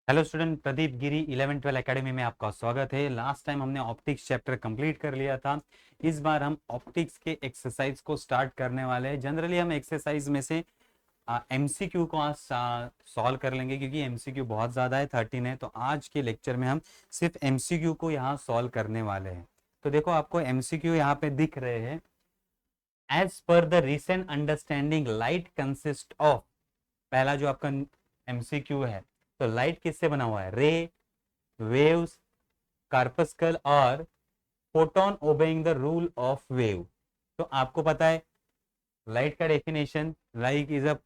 Hello student, Pradeep गिरी 11-12 academy में आपका स्वागत है। लास्ट टाइम हमने ऑप्टिक्स चैप्टर कंप्लीट कर लिया था। इस बार हम ऑप्टिक्स के एक्सरसाइज को स्टार्ट करने वाले हैं। जनरली हम एक्सरसाइज में से एमसीक्यू को आज सॉल्व कर लेंगे, क्योंकि एमसीक्यू बहुत ज़्यादा है, 13 है। तो आज के लेक्चर में हम सिर्फ एमसीक्यू को यहाँ सॉल्व करने वाले हैं। तो देखो, आपको एमसीक्यू यहाँ पे दिख रहे हैं। As per the recent understanding light consist of, पहला जो आपका एमसीक्यू है, तो लाइट किससे बना हुआ है? रे, वेव्स, कार्पस्कल और photon obeying the rule of wave. तो आपको पता है लाइट का definition, light is a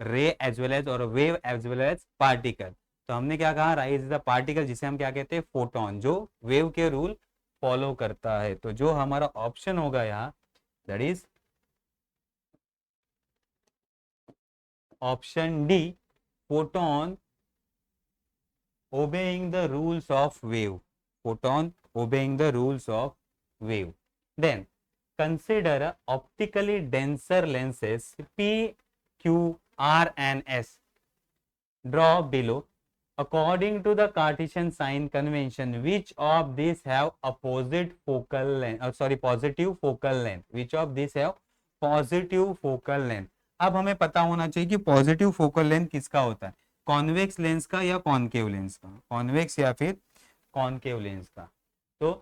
ray as well as और wave as well as particle. तो हमने क्या कहा? लाइट इज द पार्टिकल, जिसे हम क्या कहते हैं? फोटोन, जो वेव के रूल फॉलो करता है। तो जो हमारा ऑप्शन होगा यहाँ, that is option D, photon obeying the rules of wave. Photon obeying the rules of wave. Then consider optically denser lenses P, Q, R and S. Draw below. According to the Cartesian sign convention, which of these have opposite focal length? Positive focal length. Which of these have positive focal length? अब हमें पता होना चाहिए कि positive focal length किसका होता है, convex lens का या कॉनकेव लेंस का, कॉन्वेक्स या फिर कॉनकेव लेंस का। तो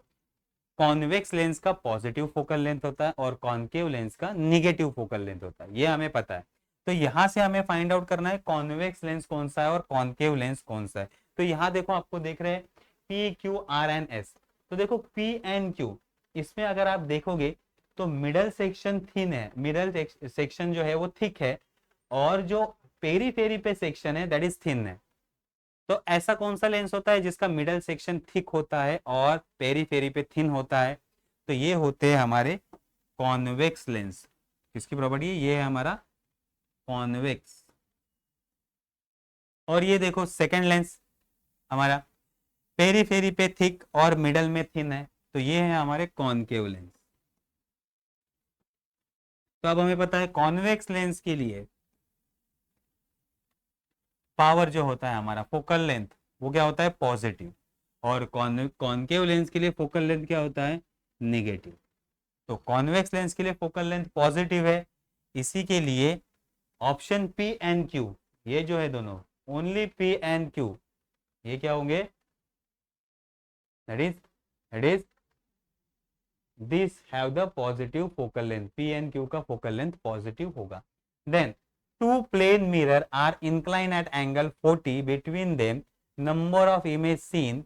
कॉन्वेक्स लेंस का पॉजिटिव फोकल लेंथ होता है और कॉनकेव लेंस का निगेटिव फोकल लेंथ होता है, ये हमें पता है। तो यहां से हमें फाइंड आउट करना है कॉन्वेक्स लेंस कौन सा है और कॉनकेव लेंस कौन सा है। तो यहाँ देखो, आपको देख रहे हैं P, Q, R and S. तो देखो पी एंड क्यू, इसमें अगर आप देखोगे तो मिडल सेक्शन थिन है, मिडल सेक्शन जो है वो थिक है, और जो पेरी पेरी पे सेक्शन है दैट इज थिन है। तो ऐसा कौन सा लेंस होता है जिसका मिडल सेक्शन थिक होता है और पेरी पेरी पे थिन होता है? तो ये होते हैं हमारे कॉन्वेक्स लेंस। किसकी प्रॉपर्टी है? ये है हमारा कॉन्वेक्स। और ये देखो सेकंड लेंस हमारा पेरी पेरी पे थिक और मिडल में थिन है, तो ये है हमारे कॉनकेव लेंस। तो अब हमें पता है कॉन्वेक्स लेंस के लिए पावर जो होता है हमारा फोकल लेंथ, वो क्या होता है? पॉजिटिव। और कॉनकेव लेंस के लिए फोकल लेंथ क्या होता है? निगेटिव। तो कॉन्वेक्स लेंस के लिए फोकल लेंथ पॉजिटिव है, इसी के लिए ऑप्शन पी एंड क्यू, ये जो है दोनों, ओनली पी एंड क्यू, ये क्या होंगे? That is this have the positive focal length, P and Q का फोकल लेंथ पॉजिटिव होगा। Then two plane mirror are incline at angle 40, between them number of image seen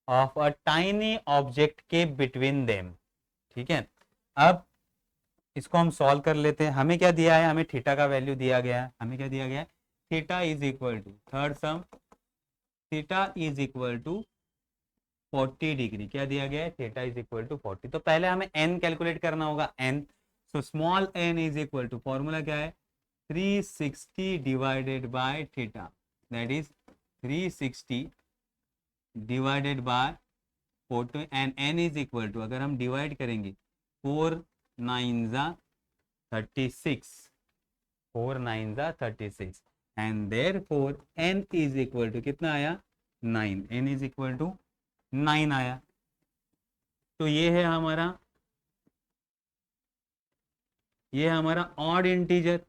of a tiny object के between them. ठीक है, अब इसको हम solve कर लेते हैं। हमें क्या दिया है? हमें थीटा का वैल्यू दिया गया है। हमें क्या दिया गया है? Theta is equal to, third sum, theta is equal to 40 degree. क्या दिया गया है? Theta is equal to 40। तो पहले हमें एन कैलकुलेट करना होगा, n. So small n is equal to, formula क्या है? 360 divided by theta, that is 360 divided by 40, and n is equal to, अगर हम डिवाइड करेंगे, 4 9 जा 36, 4 9 जा 36, and therefore n is equal to कितना आया? 9। n इज इक्वल टू 9 आया। तो ये हमारा ऑड इंटीजर।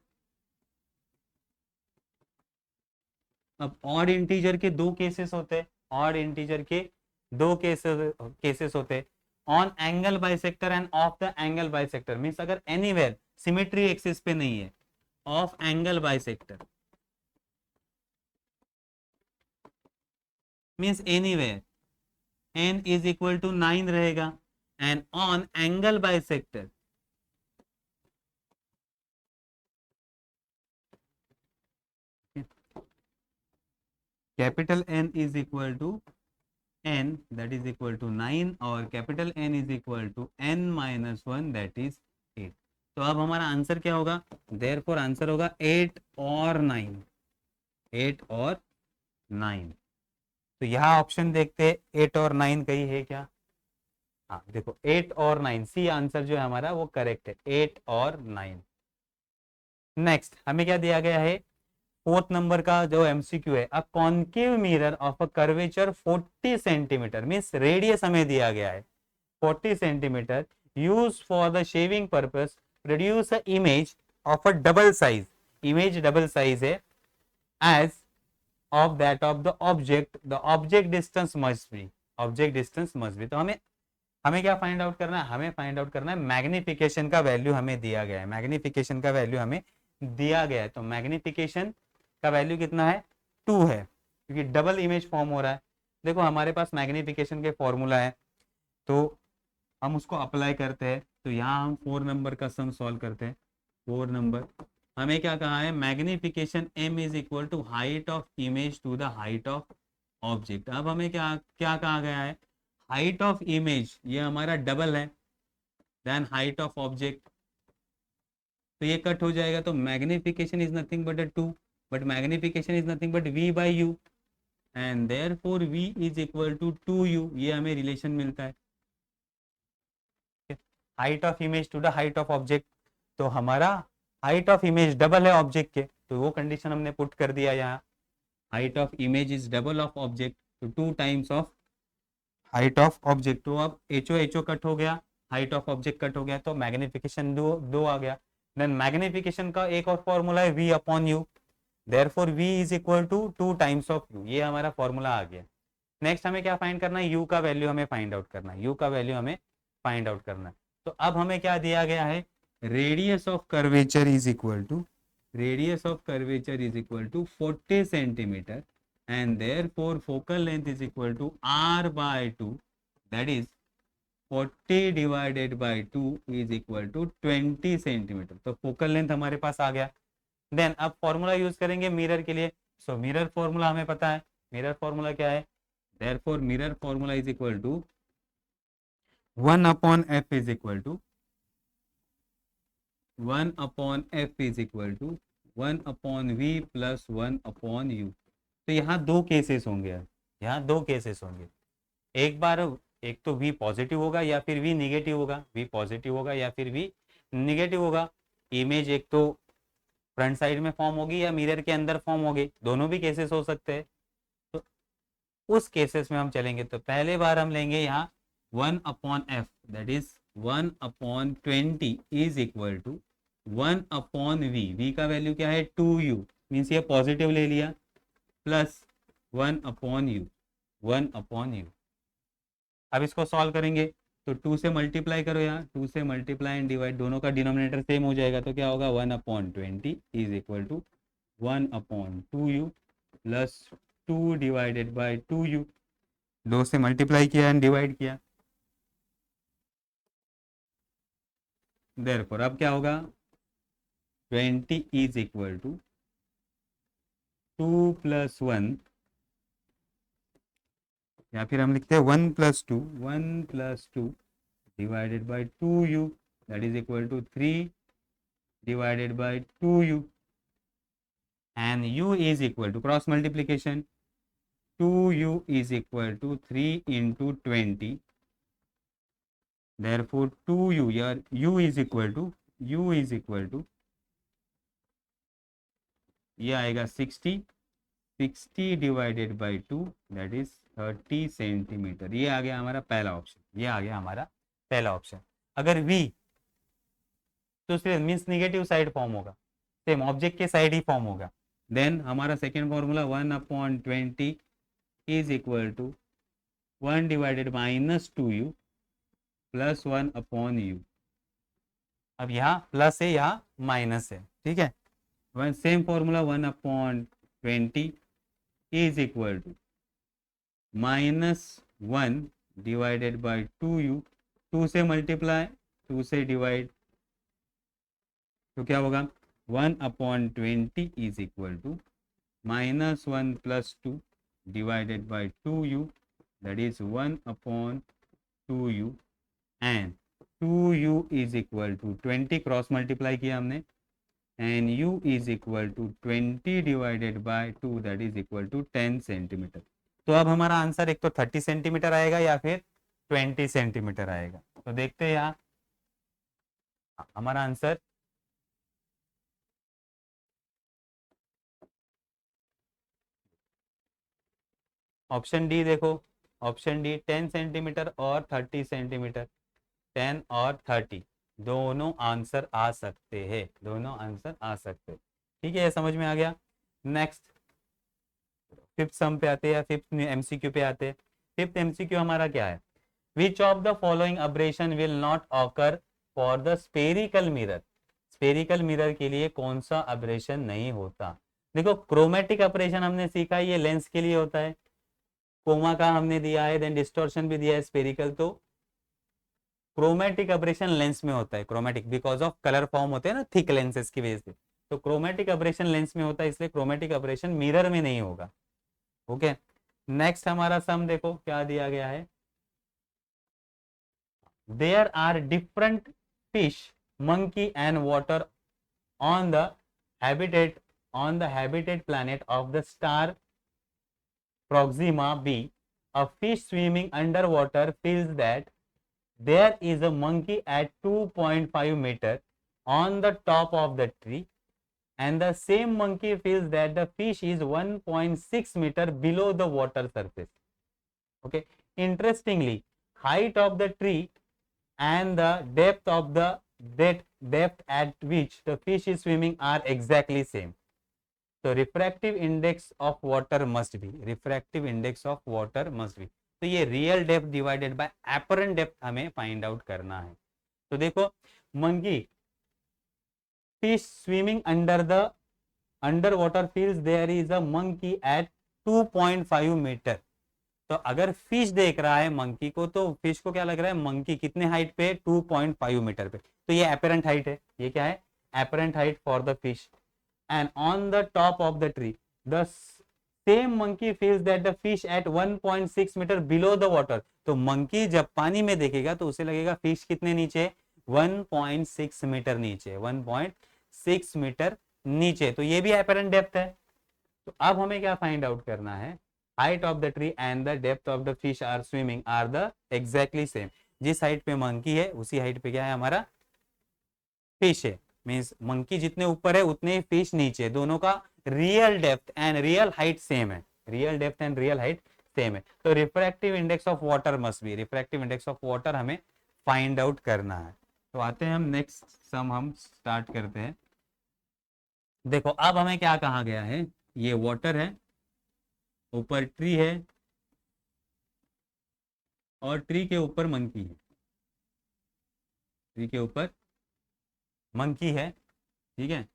अब ऑड इंटीजर के दो केसेस होते हैं, ऑड इंटीजर के दो केसेस होते हैं, on angle bisector and of the angle bisector. Means अगर एनीवेयर सिमेट्री एक्सिस पे नहीं है, of angle bisector means anywhere n is equal to 9 रहेगा, and on angle bisector capital N is equal to n, that is equal to 9, और capital N is equal to n minus 1, that is 8। तो अब हमारा answer क्या होगा? Therefore answer होगा 8 और 9, 8 और 9। तो यहाँ ऑप्शन देखते हैं, 8 और 9 कहीं है क्या? हाँ देखो, 8 और 9, सी आंसर जो है हमारा वो करेक्ट है, 8 और 9। नेक्स्ट हमें क्या दिया गया है? फोर्थ नंबर का जो एमसीक्यू है, a concave mirror of a curvature 40 centimeter, means radius हमें दिया गया है 40 centimeter, use for the shaving purpose, produce a image of a double size, image double size है, as of that of the object, the object distance must be, object distance must be. तो हमें हमें क्या find out करना है, हमें find out करना है मैग्निफिकेशन का वैल्यू हमें दिया गया है, मैग्निफिकेशन का वैल्यू हमें दिया गया है। तो मैग्निफिकेशन का वैल्यू कितना है, 2 है, क्योंकि डबल इमेज फॉर्म हो रहा है। देखो हमारे पास मैग्निफिकेशन के फॉर्मूला है, तो हम उसको अप्लाई करते हैं। तो यहाँ हम 4 नंबर का सम सॉल्व करते हैं। 4 नंबर हमें क्या कहा है, magnification m is equal to height of image to the height of object. अब हमें क्या क्या कहा गया है, हाइट ऑफ इमेज ये हमारा डबल है देन हाइट ऑफ ऑब्जेक्ट, तो ये कट हो जाएगा। तो magnification is nothing but 2, but magnification is nothing but v by u, and therefore v is equal to 2u, ये हमें रिलेशन मिलता है height of image to the height of object. तो हमारा हाइट ऑफ इमेज डबल है object के, तो वो कंडीशन हमने पुट कर दिया यहाँ, height of image is double of object, तो 2 times of height of object. तो अब एचओ कट हो गया, हाइट ऑफ ऑब्जेक्ट कट हो गया, तो मैग्निफिकेशन दो आ गया। देन मैग्निफिकेशन का एक और फॉर्मूला है v upon u, therefore v is equal to 2 times of u, ये हमारा फॉर्मूला आ गया। नेक्स्ट हमें क्या फाइंड करना है, u का वैल्यू हमें फाइंड आउट करना है, u का वैल्यू हमें फाइंड आउट करना है। तो अब हमें क्या दिया गया है, radius of curvature is equal to, radius of curvature is equal to 40 centimetre, and therefore focal length is equal to r by 2, that is 40 divided by 2 is equal to 20 centimetre. तो फोकल लेंथ हमारे पास आ गया। Then अब formula use करेंगे mirror के लिए। So mirror formula हमें पता है, मिरर फॉर्मूला क्या है, therefore mirror formula is equal to 1 upon f is equal to 1 upon f is equal to 1 upon v plus 1 upon u. तो यहाँ दो केसेस होंगे, यहाँ दो केसेस होंगे, एक बार एक तो v पॉजिटिव होगा या फिर v निगेटिव होगा, v पॉजिटिव होगा या फिर v निगेटिव होगा। इमेज एक तो फ्रंट साइड में फॉर्म होगी या मिरर के अंदर फॉर्म होगी, दोनों भी केसेस हो सकते हैं। तो उस केसेस में हम चलेंगे, तो पहले बार हम लेंगे यहाँ 1 upon f, that is 1 upon 20 is equal to 1 upon v का वैल्यू क्या है 2u, मीन्स ये पॉजिटिव ले लिया, plus 1 upon u, 1 upon u. अब इसको सॉल्व करेंगे, तो 2 से मल्टीप्लाई करो, यहाँ 2 से मल्टीप्लाई एंड डिवाइड, दोनों का डिनोमिनेटर सेम हो जाएगा, तो क्या होगा 1 upon 20 is equal to 1 upon 2u plus 2 divided by 2u, 2 से मल्टीप्लाई किया एंड डिवाइड किया, देयरफॉर अब क्या होगा 20 इज इक्वल टू 2 प्लस 1, या फिर हम लिखते हैं 1 plus 2, 1 plus 2 divided by 2u, that is equal to 3 divided by 2u, and u is equal to cross multiplication, 2u is equal to 3 into 20, therefore 2u, here u is equal to ये आएगा 60, 60 divided by 2 that is 30 centimetre. ये आ गया हमारा पहला option, ये आ गया हमारा पहला ऑप्शन। अगर v तो सिर्फ मीन्स निगेटिव साइड फॉर्म होगा, सेम ऑब्जेक्ट के साइड ही फॉर्म होगा, देन हमारा second formula 1 upon 20 is equal to 1 divided minus 2u plus 1 upon u. अब यहाँ प्लस है यहाँ माइनस है, ठीक है, one same formula 1 upon 20 is equal to minus 1 divided by 2u, 2 से मल्टीप्लाई 2 से डिवाइड, तो क्या होगा 1 upon 20 is equal to minus 1 plus 2 divided by 2u, that is 1 upon 2u, and 2u is equal to 20 cross multiply किया हमने, and u is equal to 20 divided by 2 that is equal to 10 centimetre. तो अब हमारा answer एक तो 30 centimetre आएगा या फिर 20 सेंटीमीटर आएगा। तो देखते हैं यहाँ हमारा आंसर ऑप्शन डी देखो, ऑप्शन डी 10 सेंटीमीटर और 30 सेंटीमीटर, 10 और 30 दोनों आंसर आ सकते हैं, दोनों आंसर आ सकते हैं। ठीक है, ये समझ में आ गया। नेक्स्ट फिफ्थ सम पे आते हैं, या फिफ्थ एमसीक्यू पे आते हैं। फिफ्थ एमसीक्यू हमारा क्या है, which of the following abrasion will not occur for the spherical mirror, spherical mirror के लिए कौन सा अब्रेशन नहीं होता। देखो क्रोमेटिक अब्रेशन हमने सीखा है, ये लेंस के लिए होता है, कोमा का हमने दिया है, देन डिस्टॉर्शन भी दिया है स्पेरिकल। तो क्रोमेटिक अब्रेशन लेंस में होता है, chromatic because of colour form होते हैं ना थिक लेंसेज की वजह से, तो क्रोमेटिक अब्रेशन लेंस में होता है, इसलिए क्रोमेटिक अब्रेशन मिरर में नहीं होगा। ओके, नेक्स्ट हमारा सम देखो क्या दिया गया है, there are different fish, monkey and water on the habitat on the habitat planet of the star Proxima b. A fish swimming underwater feels that there is a monkey at 2.5 meter on the top of the tree, and the same monkey feels that the fish is 1.6 meter below the water surface. Okay, interestingly, height of the tree and the depth of the depth at which the fish is swimming are exactly same. तो refractive index of water must be, refractive index of water must be, तो ये real depth divided by apparent depth हमें find out करना है। तो देखो monkey fish swimming under the under water feels there is a monkey at 2.5 metre. तो अगर fish देख रहा है मंकी को, तो फिश को क्या लग रहा है, मंकी कितने हाइट पे, 2.5 मीटर पे, तो ये एपरेंट हाइट है, ये क्या है, apparent height for the fish. And on the top of the tree the same monkey feels that the fish at 1.6 metre below the water. तो मंकी जब पानी में देखेगा तो उसे लगेगा फिश कितने नीचे, 1.6 मीटर नीचे, 1.6 मीटर नीचे, तो ये भी एपरेंट डेप्थ है। तो अब हमें क्या फाइंड आउट करना है, height of the tree and the depth of the fish are swimming are the exactly same. जिस हाइट पे मंकी है उसी हाइट पे क्या है हमारा फिश है, मींस मंकी जितने ऊपर है उतने ही फिश नीचे, दोनों का real depth and real height same है, real depth and real height same है। तो refractive index of water must be, refractive index of water हमें फाइंड आउट करना है। तो आते हैं हम नेक्स्ट सम हम स्टार्ट करते हैं। देखो अब हमें क्या कहा गया है, ये वाटर है, ऊपर ट्री है और ट्री के ऊपर मंकी है, ट्री के ऊपर मंकी है, ठीक है,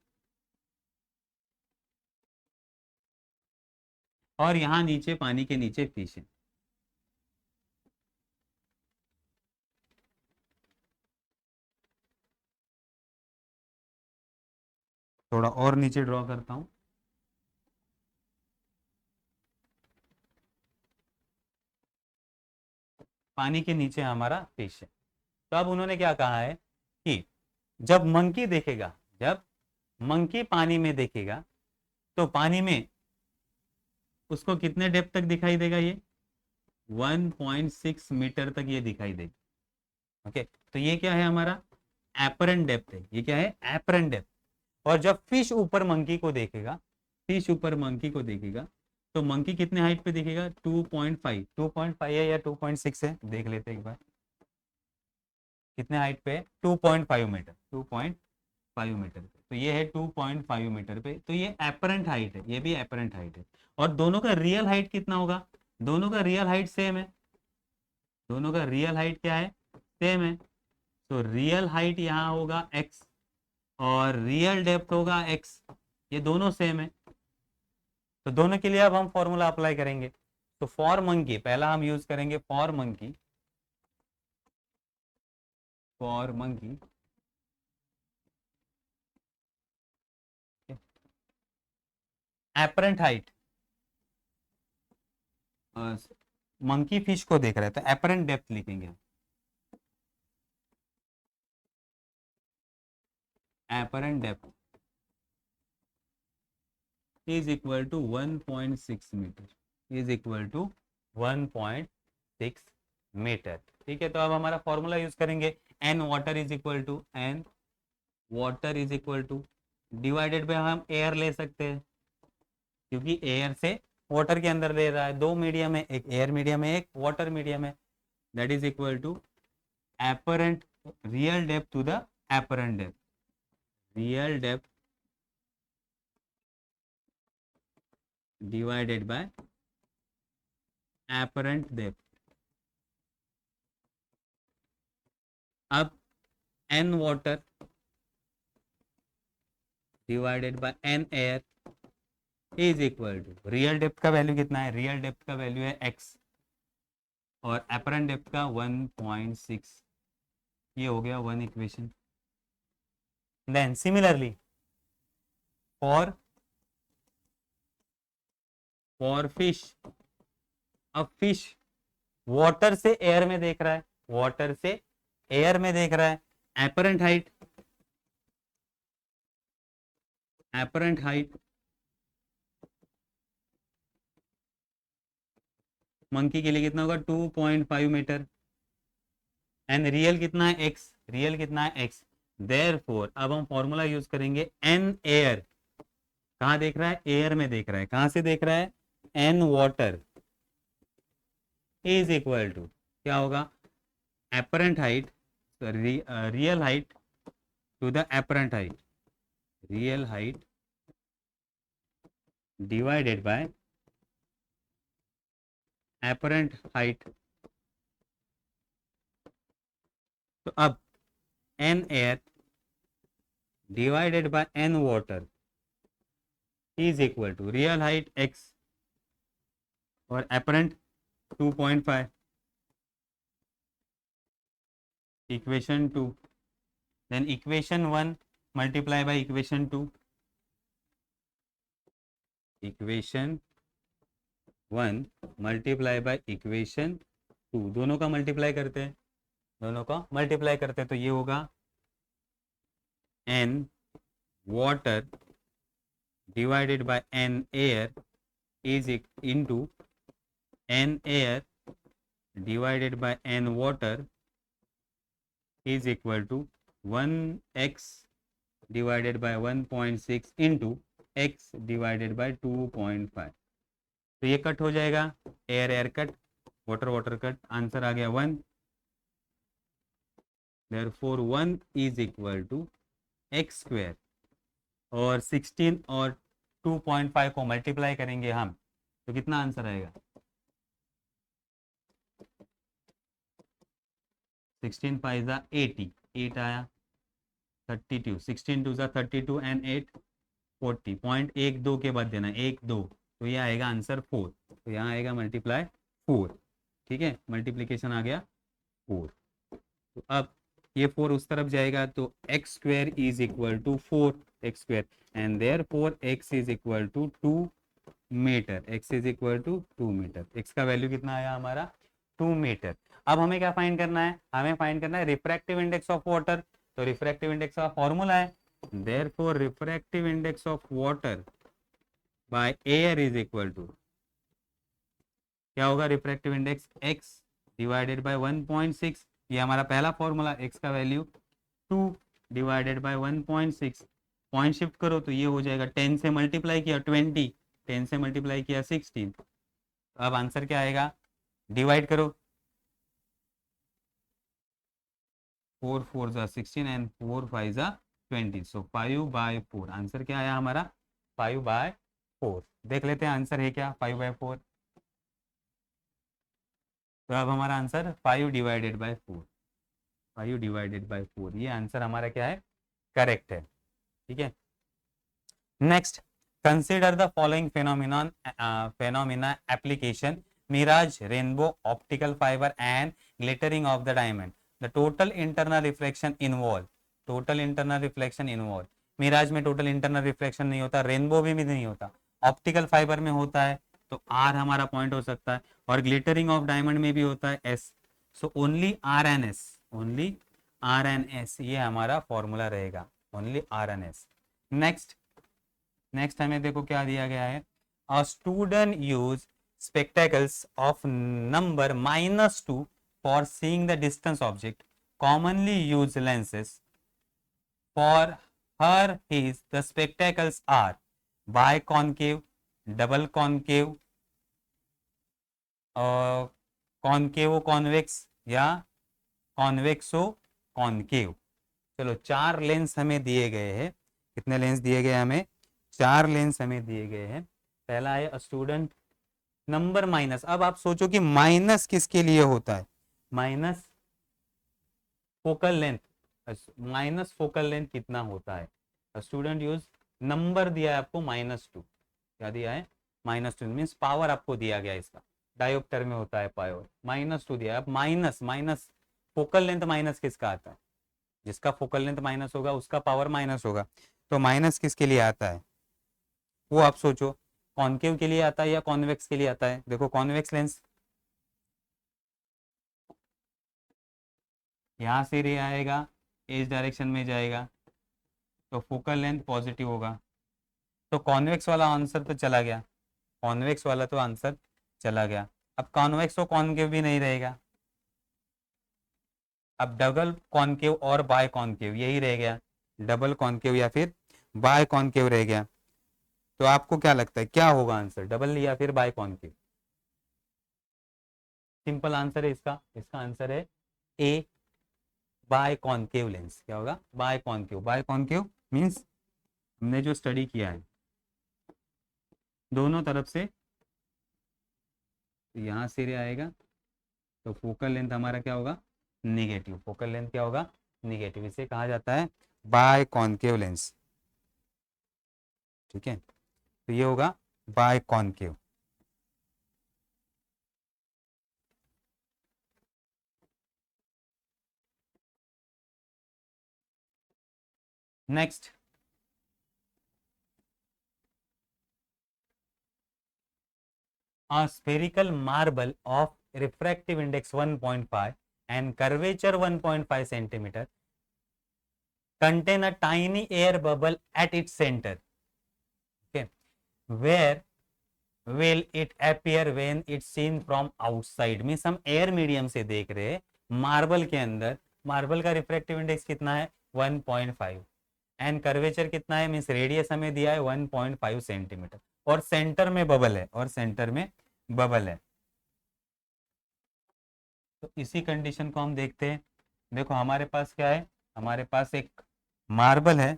और यहाँ नीचे पानी के नीचे फिश है। थोड़ा और नीचे ड्रॉ करता हूं, पानी के नीचे हमारा फिश है। तो अब उन्होंने क्या कहा है कि जब मंकी देखेगा, जब मंकी पानी में देखेगा तो पानी में उसको कितने डेप्थ तक दिखाई देगा, ये 1.6 मीटर तक ये दिखाई देगा। ओके, तो ये क्या है हमारा एपरेंट डेप्थ है, ये क्या है एपरेंट डेप्थ। और जब फिश ऊपर मंकी को देखेगा, फिश ऊपर मंकी को देखेगा तो मंकी कितने हाइट पे दिखेगा, 2.5, 2.5 है या 2.6 है, देख लेते एक बार कितने हाइट पे है, 2.5 मीटर, 2.5 मीटर पे, तो ये है 2.5 मीटर पे, तो ये एपरेंट हाइट है, ये भी एपरेंट हाइट है। और दोनों का रियल हाइट कितना होगा, दोनों का रियल हाइट सेम है, दोनों का रियल हाइट क्या है, सेम है। तो रियल हाइट यहाँ होगा x और रियल डेप्थ होगा x, ये दोनों सेम है। तो दोनों के लिए अब हम फॉर्मूला अप्लाई करेंगे। तो फॉर मंकी पहला हम यूज करेंगे for monkey, for monkey apparent height, monkey fish को देख रहे हैं तो एपरेंट डेप्थ लिखेंगे, apparent depth is equal to 1.6 metre, is equal to 1.6 metre. ठीक है, तो अब हमारा फॉर्मूला यूज करेंगे, n water is equal to, n water is equal to divided by हम एयर ले सकते हैं क्योंकि एयर से वाटर के अंदर ले रहा है, दो मीडियम है, एक एयर मीडियम है, एक वाटर मीडियम है, that is equal to apparent real depth to the apparent depth, real depth divided by apparent depth. अब n water divided by n air is equal to real depth का value कितना है, real depth का value है x और apparent depth का 1.6, ये हो गया one equation. Then similarly for fish, अब फिश वाटर से एयर में देख रहा है, वाटर से एयर में देख रहा है, apparent height, apparent height monkey के लिए कितना होगा 2.5 मीटर एंड रियल कितना है x, रियल कितना है x. देयरफॉर अब हम फॉर्मूला यूज करेंगे n एयर, कहां देख रहा है, एयर में देख रहा है, कहां से देख रहा है, n water is equal to क्या होगा, apparent height, real height to the apparent height, real height divided by apparent height. तो अब n air divided by n water is equal to real height x और apparent 2.5, equation 2. Then equation 1 multiply by equation 2, equation 1 multiply by equation 2, दोनों का multiply करते हैं, दोनों का multiply करते हैं, तो ये होगा n water divided by n air is into n air divided by n water is equal to 1x divided by 1.6 into x divided by 2.5. तो ये कट हो जाएगा, air air cut, water water cut, answer आ गया 1. Therefore 1 is equal to x square और 16 और 2.5 को multiply करेंगे हम तो कितना आंसर आएगा, 16 5 जा 80, 8 आया, 32, 16 2 जा 32 एंड 8 40, पॉइंट 1 2 के बाद देना 1 2, तो ये आएगा आंसर 4, तो यहाँ आएगा मल्टीप्लाई 4. ठीक है, मल्टीप्लीकेशन आ गया 4. तो अब ये 4 उस तरफ जाएगा तो x square is equal to 4x square and therefore x is equal to 2 metre, x is equal to 2 metre. x का वैल्यू कितना आया हमारा 2 मीटर. अब हमें क्या फाइंड करना है, हमें फाइंड करना है रिफ्रैक्टिव इंडेक्स ऑफ वाटर. तो रिफ्रैक्टिव इंडेक्स का फॉर्मूला है, therefore refractive index of water by air is equal to क्या होगा, refractive index x divided by 1.6, ये हमारा पहला फॉर्मूला, x का value 2 divided by 1.6, point shift करो तो ये हो जाएगा 10 से मल्टीप्लाई किया 20, 10 से मल्टीप्लाई किया 16. अब आंसर क्या आएगा, डिवाइड करो, 4 4 जा 16 एंड 4 5 जा 20, सो 5/4. आंसर क्या आया हमारा 5/4. देख लेते हैं आंसर है क्या 5/4. तो अब हमारा answer 5 divided by 4, 5 divided by 4, ये आंसर हमारा क्या है, करेक्ट है. ठीक है, next consider the following phenomena application mirage, rainbow, optical fibre and glittering of the diamond. The total internal reflection involve, total internal reflection involve. Mirage में total internal reflection नहीं होता, रेनबो भी नहीं होता, ऑप्टिकल फाइबर में होता है तो आर हमारा पॉइंट हो सकता है, और ग्लिटरिंग ऑफ डायमंड में भी होता है s. So only r n s, only r n s, ये हमारा फॉर्मूला रहेगा, only r n s. Next हमें देखो क्या दिया गया है, अ student use spectacles of number -2 for seeing the distance object, commonly use lenses. For her his the spectacles are biconcave, double concave, कॉनकेवो convex या कॉन्वेक्सो कॉनकेव। चलो 4 लेंस हमें दिए गए हैं। कितने लेंस दिए गए हमें? 4 लेंस हमें दिए गए हैं। पहला है स्टूडेंट नंबर माइनस। अब आप सोचो कि माइनस किसके लिए होता है? Minus focal length. Minus focal length कितना होता है? स्टूडेंट यूज नंबर दिया है आपको -2। क्या दिया है? -2 मीन्स पावर आपको दिया गया इसका। डायोप्टर में होता है पावर। -2 दिया है। अब minus minus focal length minus किसका आता है? जिसका फोकल लेंथ माइनस होगा उसका पावर माइनस होगा। तो माइनस किसके लिए आता है वो आप सोचो। कॉनकेव के लिए आता है या कॉन्वेक्स के लिए आता है? देखो कॉन्वेक्स लेंस यहाँ से रे आएगा, इस डायरेक्शन में जाएगा, तो फोकल लेंथ पॉजिटिव होगा। तो कॉन्वेक्स वाला आंसर तो चला गया। कॉन्वेक्स वाला तो आंसर चला गया। अब कॉन्वेक्स और कॉनकेव भी नहीं रहेगा। अब डबल कॉनकेव और बाय कॉनकेव यही रह गया। डबल कॉनकेव या फिर बाय कॉनकेव रह गया। तो आपको क्या लगता है क्या होगा आंसर, डबल या फिर बाय कॉनकेव? सिंपल आंसर है इसका। इसका आंसर है ए, बाय कॉनकेव लेंस। क्या होगा? Biconcave. Biconcave means हमने जो स्टडी किया है दोनों तरफ से, तो यहाँ से रे आएगा, तो फोकल लेंथ हमारा क्या होगा? निगेटिव। फोकल लेंथ क्या होगा? निगेटिव। इसे कहा जाता है बाय कॉनकेव लेंस। ठीक है, तो ये होगा biconcave. Next, a spherical marble of refractive index 1.5 and curvature 1.5 centimeter contain a tiny air bubble at its center. Okay, where will it appear when it's seen from outside? Means हम air medium से देख रहे हैं marble के अंदर। Marble का refractive index कितना है? 1.5। एंड कर्वेचर कितना है? मीन्स रेडियस हमें दिया है 1.5 सेंटीमीटर, और सेंटर में बबल है, और सेंटर में बबल है। तो इसी कंडीशन को हम देखते हैं। देखो हमारे पास क्या है? हमारे पास एक मार्बल है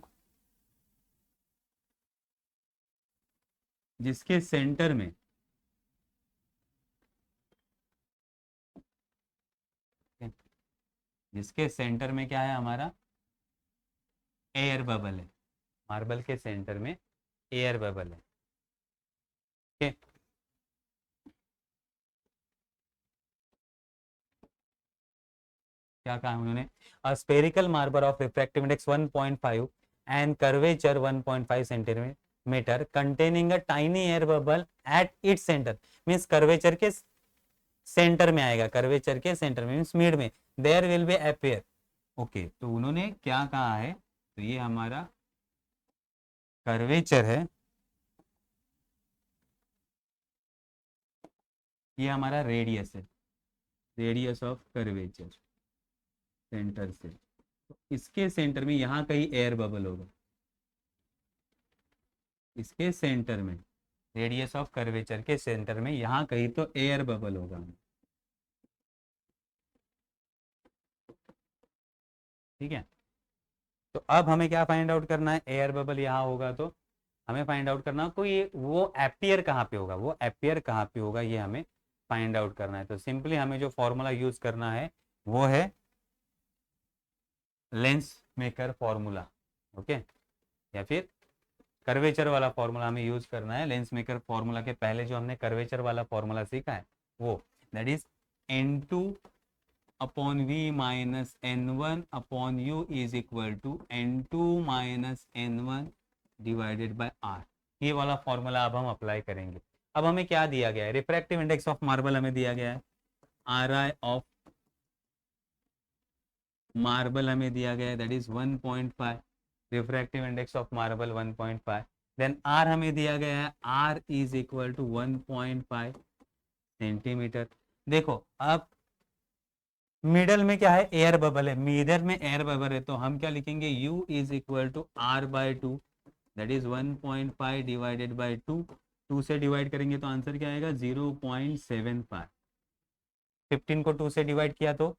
जिसके सेंटर में क्या है हमारा? एयर बबल है। मार्बल के सेंटर में एयर बबल है। ठीक है, क्या कहा उन्होंने? A spherical marble of refractive index 1.5 and curvature 1.5 centimetre containing a tiny air bubble at its centre. Means curvature के सेंटर में आएगा। कर्वेचर के सेंटर में मींस मिड में। There will be appear. Okay, तो उन्होंने क्या कहा है? तो ये हमारा कर्वेचर है, ये हमारा रेडियस है, रेडियस ऑफ कर्वेचर सेंटर से। तो इसके सेंटर में यहाँ कहीं एयर बबल होगा। इसके सेंटर में, रेडियस ऑफ कर्वेचर के सेंटर में यहाँ कहीं तो एयर बबल होगा। ठीक है, तो अब हमें क्या फाइंड आउट करना है? एयर बबल यहाँ होगा तो हमें फाइंड आउट करना कोई वो एपियर कहाँ पे होगा, वो एपियर कहाँ पे होगा, ये हमें फाइंड आउट करना है। तो सिंपली हमें जो फॉर्मूला यूज करना है वो है लेंस मेकर फॉर्मूला। ओके, या फिर कर्वेचर वाला फॉर्मूला हमें यूज करना है। लेंस मेकर फॉर्मूला के पहले जो हमने कर्वेचर वाला फॉर्मूला सीखा है वो, that is N2 upon V minus N1 upon U is equal to N2 minus N1 divided by R। ये वाला फॉर्मूला अब हम अप्लाई करेंगे। अब हमें क्या दिया गया है? रिफ्रैक्टिव इंडेक्स ऑफ मार्बल हमें दिया गया है। RI ऑफ मार्बल हमें दिया गया है, that is 1.5। Refractive index of marble 1.5। Then r हमें दिया गया है, r is equal to 1.5 centimetre. देखो अब मिडल में क्या है? एयर बबल है। मिडल में एयर बबल है तो हम क्या लिखेंगे? U is equal to r by two, that is 1.5 divided by two. 2 से डिवाइड करेंगे तो आंसर क्या आएगा? 0.75। 15 को 2 से डिवाइड किया तो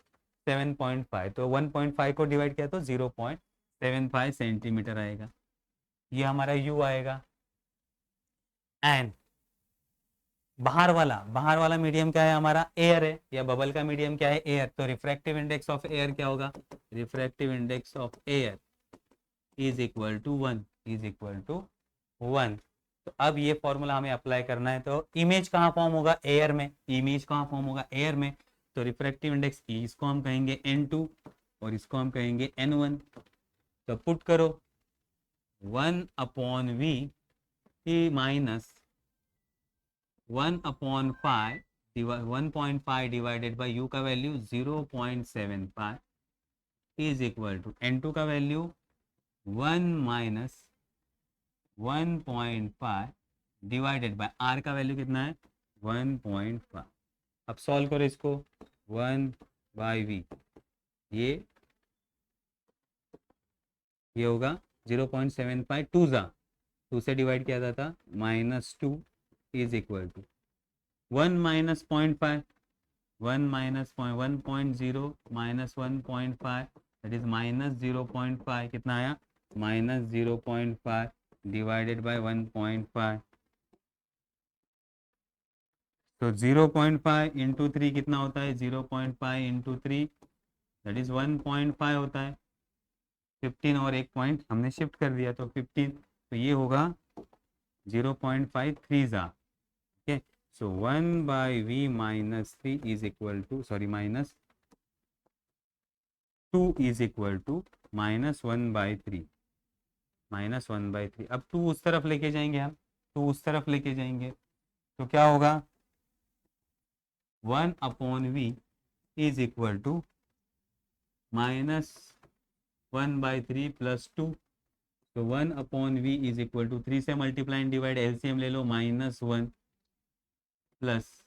7.5, तो 1.5 को डिवाइड किया तो 0.75 सेंटीमीटर आएगा, ये हमारा u आएगा। एंड बाहर वाला मीडियम क्या है हमारा, एयर है, या बबल का मीडियम क्या है, एयर। तो रिफ्रैक्टिव इंडेक्स ऑफ एयर क्या होगा, refractive index of air is equal to 1, is equal to 1। तो अब ये फॉर्मूला हमें अप्लाई करना है। तो इमेज कहाँ फॉर्म होगा, एयर में, इमेज कहाँ फॉर्म होगा, एयर में। तो रिफ्रैक्टिव इंडेक्स इसको हम कहेंगे n2 और इसको हम कहेंगे n1। तो पुट करो 1/v minus 1/5 1.5 divided by u का value 0.75 is equal to n2 का value 1 minus 1.5 divided by r का वैल्यू कितना है 1.5। अब सॉल्व करो इसको, 1/v ये होगा 0.75, 2 से डिवाइड किया जाता -2 is equal to 1 minus 0.5, 1 minus 1.0 minus 1.5 that is minus 0.5, कितना आया माइनस 0.5 डिवाइडेड बाय 1.5। तो 0.5 इंटू 3 कितना होता है, 0.5 इंटू 3 दैट इज 1.5 होता है। 15 और एक पॉइंट हमने शिफ्ट कर दिया तो 15, तो ये होगा 0.5 3 जा, okay. So 1/v minus 3 is equal to, sorry minus 2 is equal to -1/3, -1/3। अब 2 उस तरफ लेके जाएंगे हम, 2 उस तरफ लेके जाएंगे तो क्या होगा 1/v is equal to -1/3 plus 2। तो 1/v इज इक्वल टू 3 से मल्टीप्लाई एंड डिवाइड, एलसीएम ले लो, -1 प्लस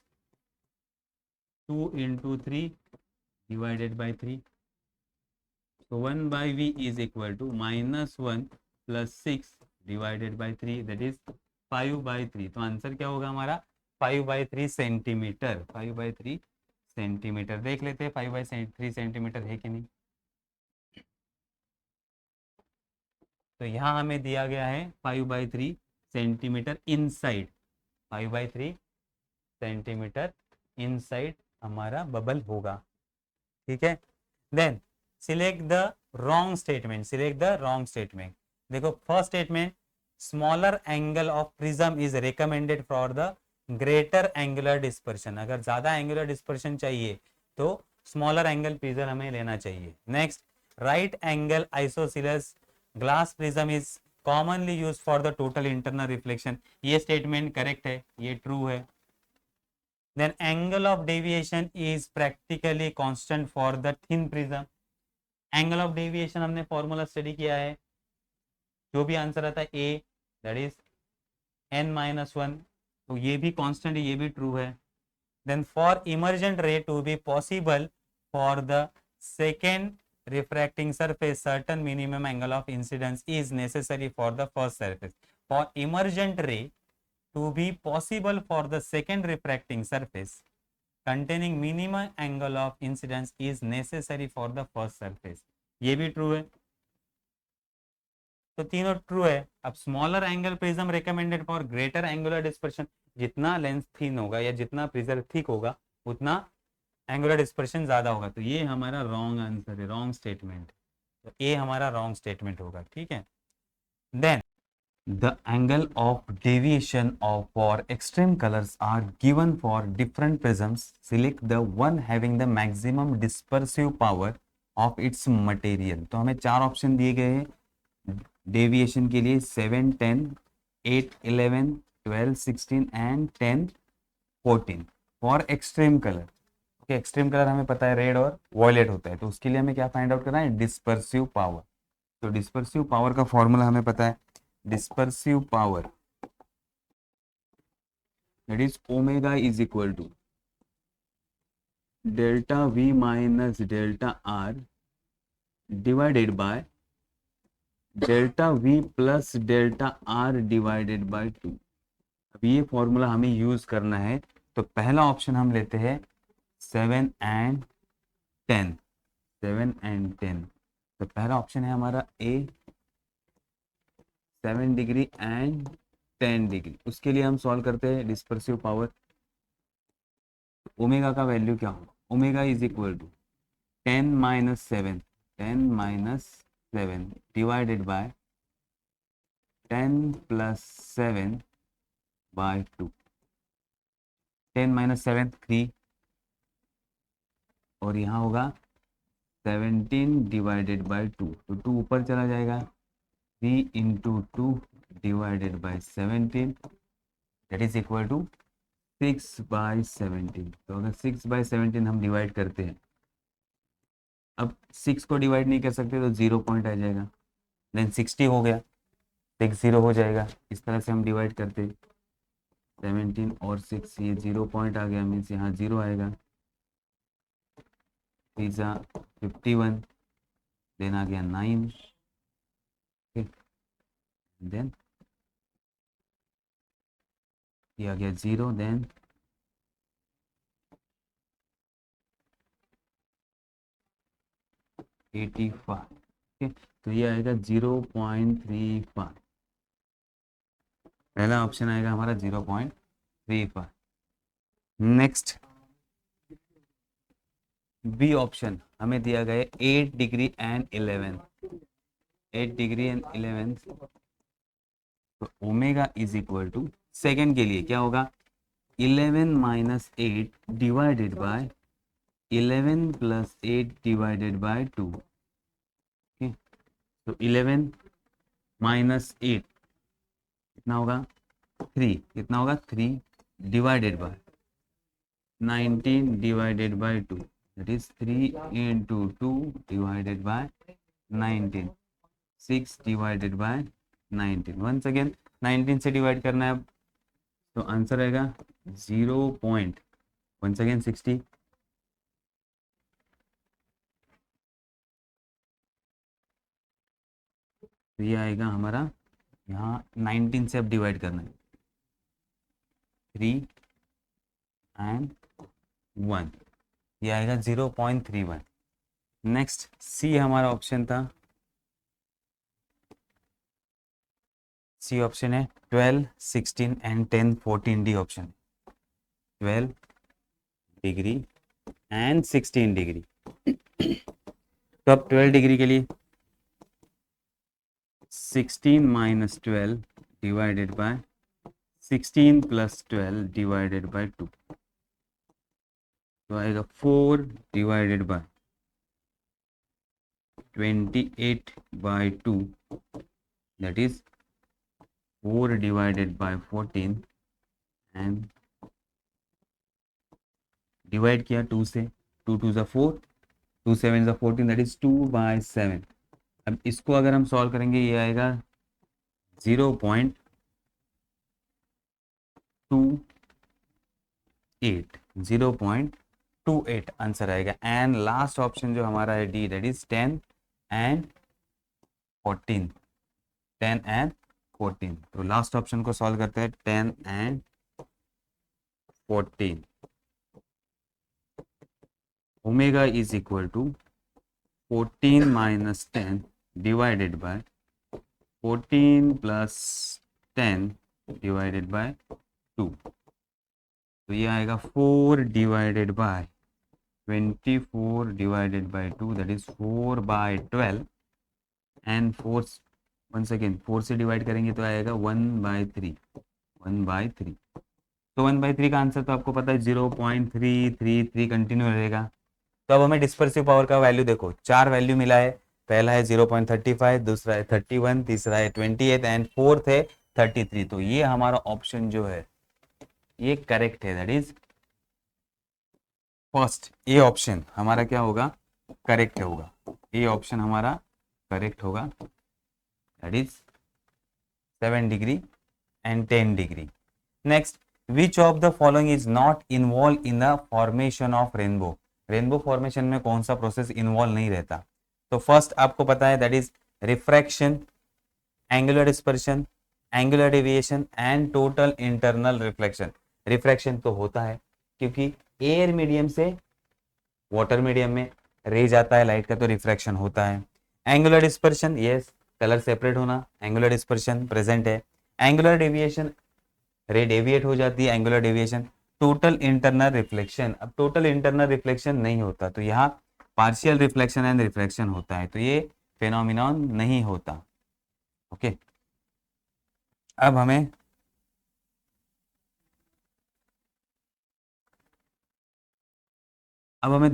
2 इंटू 3 डिवाइडेड बाई 3। तो 1/v is equal to -1 plus 6 divided by 3 that is 5/3। तो आंसर क्या होगा हमारा 5/3 सेंटीमीटर, 5/3 सेंटीमीटर। देख लेते हैं 5/3 सेंटीमीटर है कि नहीं। तो यहाँ हमें दिया गया है 5/3 सेंटीमीटर इनसाइड, 5/3 सेंटीमीटर इनसाइड हमारा बबल होगा, ठीक है। Then select the wrong statement, select the wrong statement. देखो first statement, smaller angle of prism is recommended for the greater angular dispersion. अगर ज्यादा एंगुलर डिस्पर्शन चाहिए तो स्मॉलर एंगल प्रिज्म हमें लेना चाहिए। Next, right angle isosceles glass prism is commonly use for the total internal reflection. ये statement correct है, ये ट्रू है। Then angle of deviation is practically constant for the thin prism. Angle of deviation हमने formula study किया है, जो भी answer आता है ए दैट इज n-1, तो ये भी कांस्टेंट है, ये भी ट्रू है। Then for emergent ray to be possible for the second refracting surface certain minimum angle of incidence is necessary for the first surface. For emergent ray to be possible for the second refracting surface containing minimum angle of incidence is necessary for the first surface. ये भी true है, तो तीनों true है। अब smaller angle prism recommended for greater angular dispersion, जितना lens thin होगा या जितना प्रिज्म थिक होगा उतना एंगुलर डिस्पर्शन ज्यादा होगा। तो ये हमारा रॉन्ग आंसर है, रॉन्ग स्टेटमेंट। तो ए हमारा रॉन्ग स्टेटमेंट होगा, ठीक है। Then the angle of deviation of for extreme colours are given for different prisms, select the one having the maximum dispersive power of its material. तो हमें 4 option दिए गए हैं डेविएशन के लिए, 7, 10, 8, 11, 12, 16 and 10, 14 for extreme colour. Extreme colour हमें पता है रेड और वॉयलेट होता है, तो उसके लिए हमें क्या फाइंड आउट करना है, डिस्पर्सिव पावर। तो डिस्पर्सिव पावर का फॉर्मूला हमें पता है, dispersive power that is omega is equal to delta V minus delta R divided by delta V plus delta R divided by 2। अब ये फॉर्मूला हमें यूज करना है, तो पहला ऑप्शन हम लेते हैं 7 and 10, 7 and 10। तो पहला ऑप्शन है हमारा ए 7 डिग्री एंड 10 डिग्री। उसके लिए हम सॉल्व करते हैं डिस्पर्सिव पावर। ओमेगा का वैल्यू क्या होगा, omega is equal to 10 minus 7, 10 minus 7 divided by 10 plus 7 by 2। 10 minus 7 3, और यहाँ होगा 17 डिवाइडेड बाय 2, तो 2 ऊपर चला जाएगा। 3 into 2 divided by 17 that is equal to 6 by 17। तो अगर 6 बाय 17 हम डिवाइड करते हैं, अब 6 को डिवाइड नहीं कर सकते तो 0 पॉइंट आ जाएगा, देन 60 हो गया, 6 0 हो जाएगा। इस तरह से हम डिवाइड करते हैं 17 और 6, ये 0 पॉइंट आ गया, मीन्स यहाँ 0 आएगा। पिज़्ज़ा 51, देन आ गया 9, देन ये आ गया 0, देन 85। ठीक, तो ये आएगा 0.35। पहला ऑप्शन आएगा हमारा 0.35। नेक्स्ट बी ऑप्शन हमें दिया गया 8 डिग्री एंड 11, 8 डिग्री एंड 11। तो omega is equal to, second के लिए क्या होगा, 11 minus 8 divided by 11 plus 8 divided by 2। तो 11 माइनस 8 कितना होगा 3, कितना होगा 3 divided by 19 divided by 2, that is 3 into 2 divided by 19, 6 divided by 19। Once again 19 से डिवाइड करना है अब, तो आंसर आएगा 0 पॉइंट, वंस अगेन 60, तो ये आएगा हमारा, यहाँ 19 से अब डिवाइड करना है, 3 एंड 1, ये आएगा 0.31। नेक्स्ट सी हमारा ऑप्शन था, सी ऑप्शन है 12, 16 and 10, 14 D option, 12 degree and 16 degree. तो अब 12 डिग्री के लिए 16 minus 12 divided by 16 plus 12 divided by 2, तो आएगा 4 divided by 28 by 2, that is 4 divided by 14, and divide किया 2 से, 2 2 4, 2 7 14, दैट इज 2 बाय 7। अब इसको अगर हम सॉल्व करेंगे ये आएगा 0.28, 0.28 आंसर आएगा। एंड लास्ट ऑप्शन जो हमारा है D, that is 10 and 14, 10 and 14। तो लास्ट ऑप्शन को सॉल्व करते हैं, 10 and 14। Omega is equal to 14 minus 10 divided by 14 plus 10 divided by 2, तो ये आएगा 4 divided by 24 divided by 2, that is 4 by 12, and 4 once again 4 से डिवाइड करेंगे तो आएगा 1/3, 1/3। तो 1/3 का आंसर तो आपको पता है 0.333 कंटिन्यू रहेगा। तो अब हमें डिस्पर्सिव पावर का वैल्यू देखो, 4 वैल्यू मिला है, पहला है 0.35, दूसरा है 31, तीसरा है 28 एंड फोर्थ है 33। तो ये हमारा ऑप्शन जो है ये करेक्ट है, that is first A option हमारा क्या होगा, करेक्ट होगा। ए ऑप्शन हमारा करेक्ट होगा, that is 7 degree and 10 degree. Next, which of the following is not involve in the formation of rainbow. Rainbow formation में कौन सा प्रोसेस इन्वॉल्व नहीं रहता। तो फर्स्ट आपको पता है that is refraction, angular dispersion, angular deviation and total internal reflection. Refraction तो होता है क्योंकि एयर मीडियम से वाटर मीडियम में रे जाता है लाइट का तो रिफ्रैक्शन होता है। Angular dispersion, yes, colour separate होना, एंगुलर डिस्पर्शन प्रेजेंट है। एंगुलर डेविएशन, रे डेविएट हो जाती है, angular deviation. Total internal reflection, अब टोटल इंटरनल रिफ्लेक्शन नहीं होता तो यहाँ पार्शियल रिफ्लेक्शन एंड रिफ्रैक्शन होता है, तो ये फेनोमिनॉन नहीं होता। ओके, अब हमें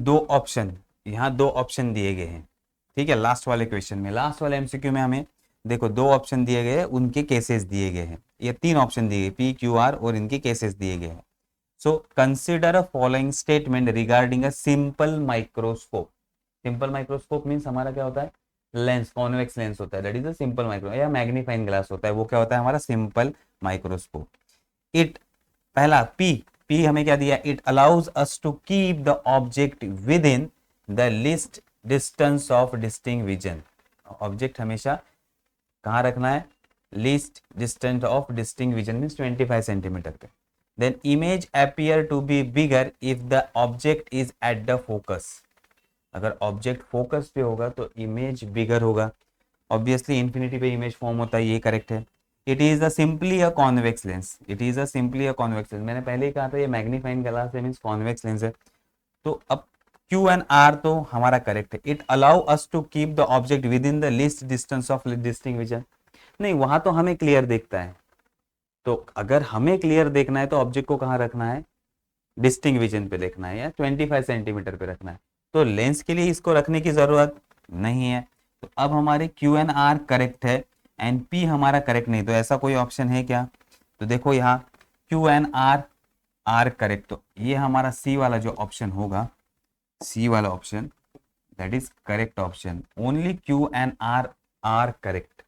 दो ऑप्शन, यहाँ दो ऑप्शन दिए गए हैं, ठीक है, लास्ट वाले क्वेश्चन में, लास्ट वाले एमसीक्यू में हमें देखो दो ऑप्शन दिए गए हैं, उनके केसेस दिए गए हैं, ये तीन ऑप्शन दिए गए, पी क्यू आर, और इनके केसेस दिए गए हैं। So consider a following statement regarding a simple microscope. Simple microscope means हमारा क्या होता है, लेंस, कॉन्वेक्स लेंस होता है, that is a simple micro, या मैग्नीफाइंग ग्लास होता है, वो क्या होता है हमारा सिंपल माइक्रोस्कोप। इट, पहला पी, पी हमें क्या दिया, it allows us to keep the object within the least distance of distinct vision. Object हमेशा कहाँ रखना है, least distance of distinct vision means 25 centimeter पे। Then image appear to be bigger if the object is at the focus, अगर object focus पे होगा तो image bigger होगा, ऑब्वियसली इंफिनिटी पे इमेज फॉर्म होता है, ये करेक्ट है। It is a simply a convex lens, it is a simply a convex lens, मैंने पहले ही कहा था ये मैग्नीफाइंग ग्लास है मीन्स कॉन्वेक्स लेंस है। तो अब क्यू एंड आर तो हमारा करेक्ट है। It allow us to keep the object within the least distance of distinct vision, नहीं वहां तो हमें क्लियर देखता है, तो अगर हमें क्लियर देखना है तो ऑब्जेक्ट को कहाँ रखना है, डिस्टिंग विजन पे देखना है या 25 सेंटीमीटर पे रखना है, तो लेंस के लिए इसको रखने की जरूरत नहीं है। तो अब हमारे क्यू एन आर करेक्ट है एंड पी हमारा करेक्ट नहीं, तो ऐसा कोई ऑप्शन है क्या, तो देखो यहाँ Q and R, are correct, तो ये हमारा सी वाला जो ऑप्शन होगा, सी वाला option that is correct option, only Q and R are correct.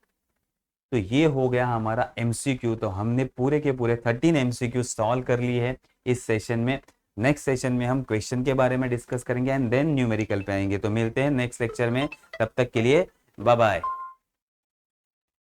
तो ये हो गया हमारा एमसीक्यू, तो हमने पूरे के पूरे 13 एमसीक्यू सॉल्व कर लिए है इस सेशन में। नेक्स्ट सेशन में हम क्वेश्चन के बारे में डिस्कस करेंगे एंड देन न्यूमेरिकल पे आएंगे, तो मिलते हैं नेक्स्ट लेक्चर में, तब तक के लिए बाय बाय।